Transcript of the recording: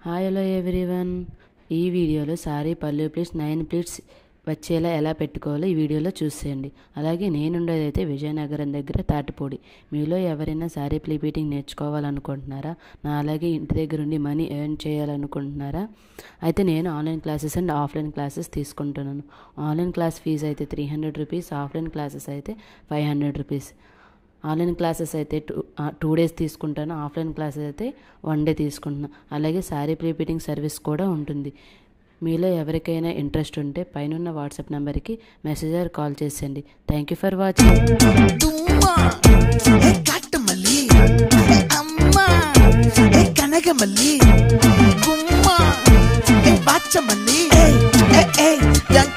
Hi hello everyone. ఈ వీడియోలో sorry పళ్ళు ప్లీట్స్ 9 ప్లీట్స్ వచ్చేలా ఎలా పెట్టుకోవాలో ఈ వీడియోలో చూసేయండి. అలాగే నేనుండేదైతే విజయనగరం దగ్గర తాటిపూడి. మీలో ఎవరైనా సారీ ప్లీపీటింగ్ నేర్చుకోవాలనుకుంటున్నారా? నా అలాగే ఇంటి దగ్గర ఉండి మనీ ఎర్న్ చేయాలనుకుంటున్నారా? అయితే నేను online classes and offline classes తీసుకుంటున్నాను. ఆన్లైన్ క్లాస్ ఫీజు అయితే 300 రూపీస్, ఆఫ్లైన్ క్లాసెస్ అయితే 500 రూపీస్. ఆన్లైన్ క్లాసెస్ అయితే 2 డేస్ తీసుకుంటాను, ఆఫ్లైన్ క్లాసెస్ అయితే 1 డే తీసుకుంటున్నాను. అలాగే శారీ ప్రీపీటింగ్ సర్వీస్ కూడా ఉంటుంది. మీలో ఎవరికైనా ఇంట్రెస్ట్ ఉంటే పైన వాట్సాప్ నెంబర్కి మెసేజ్ ఆర్ కాల్ చేసేయండి. Thank you for watching. Yang